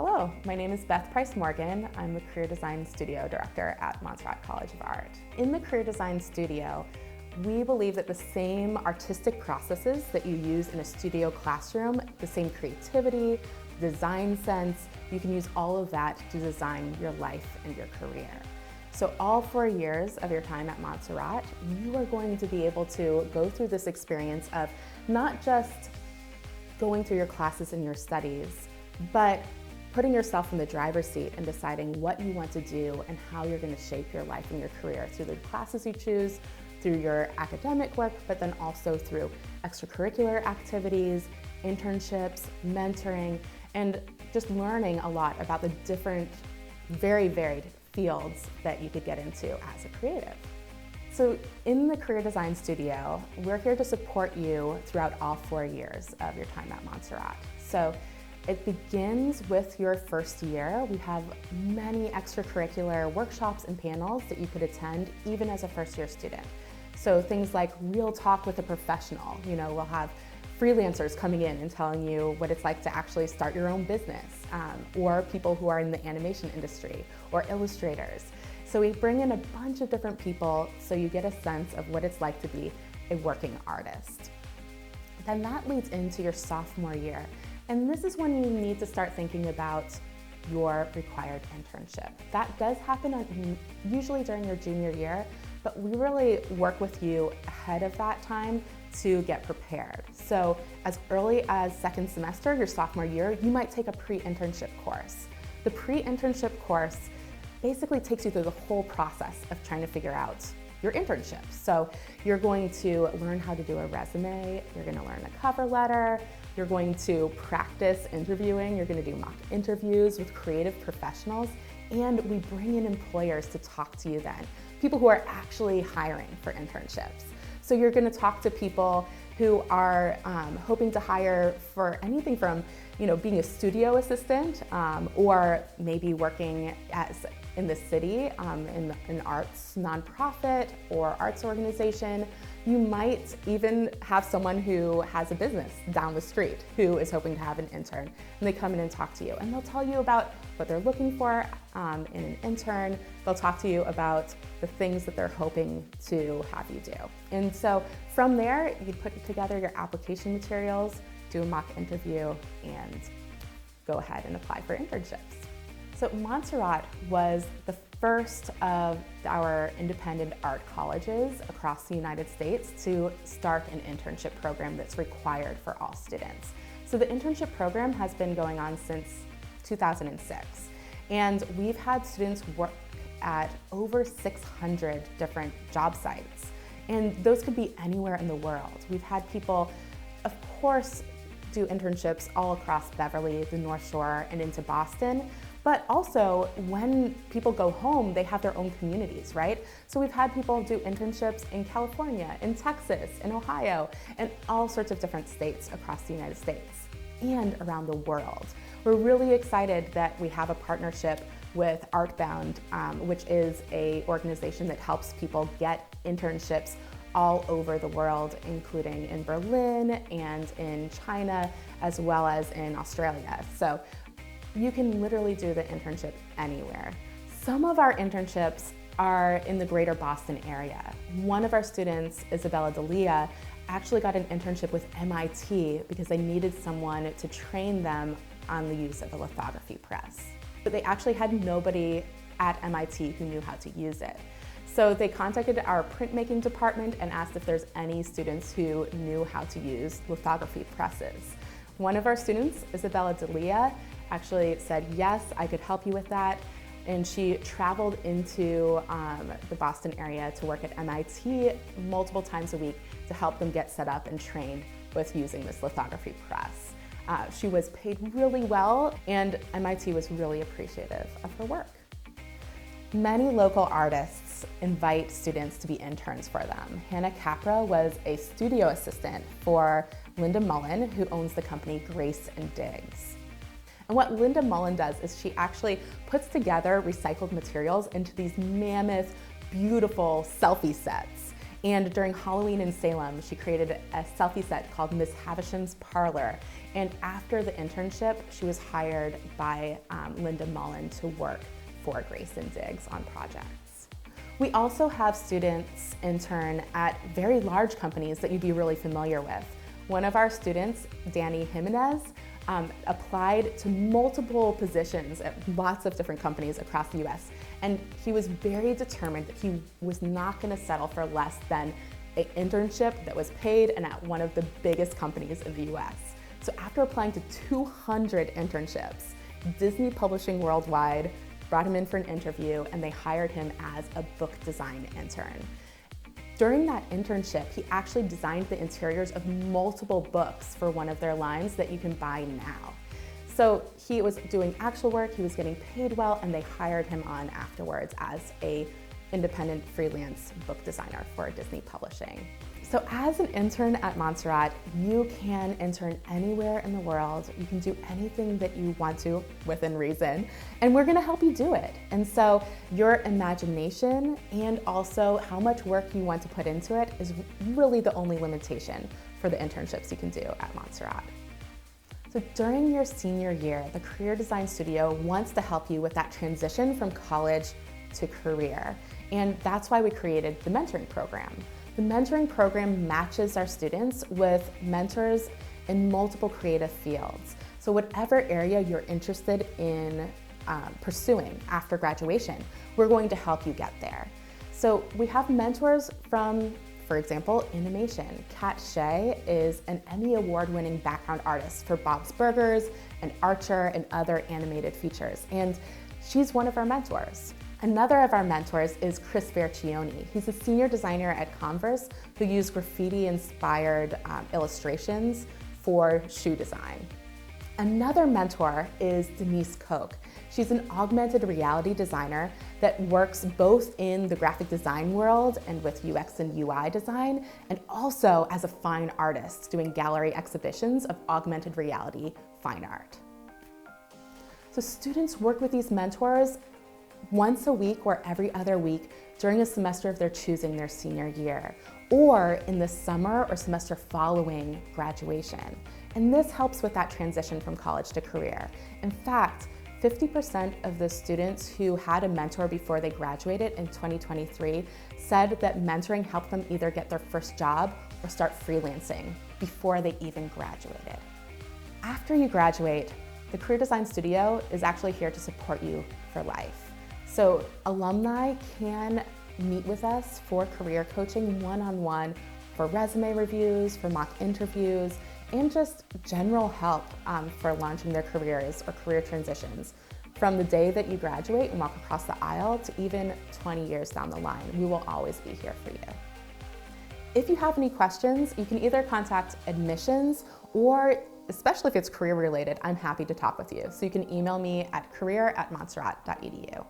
Hello, my name is Beth Price Morgan. I'm the Career Design Studio Director at Montserrat College of Art. In the Career Design Studio, we believe that the same artistic processes that you use in a studio classroom, the same creativity, design sense, you can use all of that to design your life and your career. So all 4 years of your time at Montserrat, you are going to be able to go through this experience of not just going through your classes and your studies, but putting yourself in the driver's seat and deciding what you want to do and how you're going to shape your life and your career through the classes you choose, through your academic work, but then also through extracurricular activities, internships, mentoring, and just learning a lot about the different, very varied fields that you could get into as a creative. So in the Career Design Studio, we're here to support you throughout all 4 years of your time at Montserrat. So it begins with your first year. We have many extracurricular workshops and panels that you could attend even as a first-year student. So things like Real Talk with a Professional. We'll have freelancers coming in and telling you what it's like to actually start your own business, or people who are in the animation industry, or illustrators. So we bring in a bunch of different people so you get a sense of what it's like to be a working artist. Then that leads into your sophomore year. And this is when you need to start thinking about your required internship. That does happen usually during your junior year, but we really work with you ahead of that time to get prepared. So as early as second semester, your sophomore year, you might take a pre-internship course. The pre-internship course basically takes you through the whole process of trying to figure out your internship. So you're going to learn how to do a resume, you're going to learn a cover letter, you're going to practice interviewing, you're going to do mock interviews with creative professionals, and we bring in employers to talk to you then, people who are actually hiring for internships. So you're going to talk to people who are hoping to hire for anything from being a studio assistant, or maybe working in the city in an arts nonprofit or arts organization. You might even have someone who has a business down the street who is hoping to have an intern, and they come in and talk to you, and they'll tell you about what they're looking for in an intern. They'll talk to you about the things that they're hoping to have you do. And so from there, you put together your application materials, do a mock interview, and go ahead and apply for internships. So Montserrat was the first of our independent art colleges across the United States to start an internship program that's required for all students. So the internship program has been going on since 2006, and we've had students work at over 600 different job sites, and those could be anywhere in the world. We've had people, of course, do internships all across Beverly, the North Shore, and into Boston. But also, when people go home, they have their own communities, right? So we've had people do internships in California, in Texas, in Ohio, and all sorts of different states across the United States and around the world. We're really excited that we have a partnership with Artbound, which is an organization that helps people get internships all over the world, including in Berlin and in China, as well as in Australia. So you can literally do the internship anywhere. Some of our internships are in the greater Boston area. One of our students, Isabella D'Elia, actually got an internship with MIT because they needed someone to train them on the use of a lithography press. But they actually had nobody at MIT who knew how to use it. So they contacted our printmaking department and asked if there's any students who knew how to use lithography presses. One of our students, Isabella D'Elia, actually said, yes, I could help you with that. And she traveled into the Boston area to work at MIT multiple times a week to help them get set up and trained with using this lithography press. She was paid really well, and MIT was really appreciative of her work. Many local artists invite students to be interns for them. Hannah Capra was a studio assistant for Linda Mullen, who owns the company Grace and Diggs. And what Linda Mullen does is she actually puts together recycled materials into these mammoth, beautiful selfie sets. And during Halloween in Salem, she created a selfie set called Miss Havisham's Parlor. And after the internship, she was hired by Linda Mullen to work for Grayson Diggs on projects. We also have students intern at very large companies that you'd be really familiar with. One of our students, Danny Jimenez, applied to multiple positions at lots of different companies across the US. And he was very determined that he was not going to settle for less than an internship that was paid and at one of the biggest companies in the US. So after applying to 200 internships, Disney Publishing Worldwide brought him in for an interview and they hired him as a book design intern. During that internship, he actually designed the interiors of multiple books for one of their lines that you can buy now. So he was doing actual work, he was getting paid well, and they hired him on afterwards as an independent freelance book designer for Disney Publishing. So as an intern at Montserrat, you can intern anywhere in the world. You can do anything that you want to within reason, and we're gonna help you do it. And so your imagination and also how much work you want to put into it is really the only limitation for the internships you can do at Montserrat. So during your senior year, the Career Design Studio wants to help you with that transition from college to career. And that's why we created the mentoring program. The mentoring program matches our students with mentors in multiple creative fields. So whatever area you're interested in pursuing after graduation, we're going to help you get there. So we have mentors from, for example, animation. Kat Shea is an Emmy Award-winning background artist for Bob's Burgers and Archer and other animated features, and she's one of our mentors. Another of our mentors is Chris Vercioni. He's a senior designer at Converse who used graffiti-inspired illustrations for shoe design. Another mentor is Denise Koch. She's an augmented reality designer that works both in the graphic design world and with UX and UI design, and also as a fine artist doing gallery exhibitions of augmented reality fine art. So students work with these mentors once a week or every other week during a semester of their choosing their senior year, or in the summer or semester following graduation. And this helps with that transition from college to career. In fact, 50% of the students who had a mentor before they graduated in 2023 said that mentoring helped them either get their first job or start freelancing before they even graduated. After you graduate, the Career Design Studio is actually here to support you for life. So alumni can meet with us for career coaching one-on-one, for resume reviews, for mock interviews, and just general help for launching their careers or career transitions. From the day that you graduate and walk across the aisle to even 20 years down the line, we will always be here for you. If you have any questions, you can either contact admissions or, especially if it's career related, I'm happy to talk with you. So you can email me at career@montserrat.edu.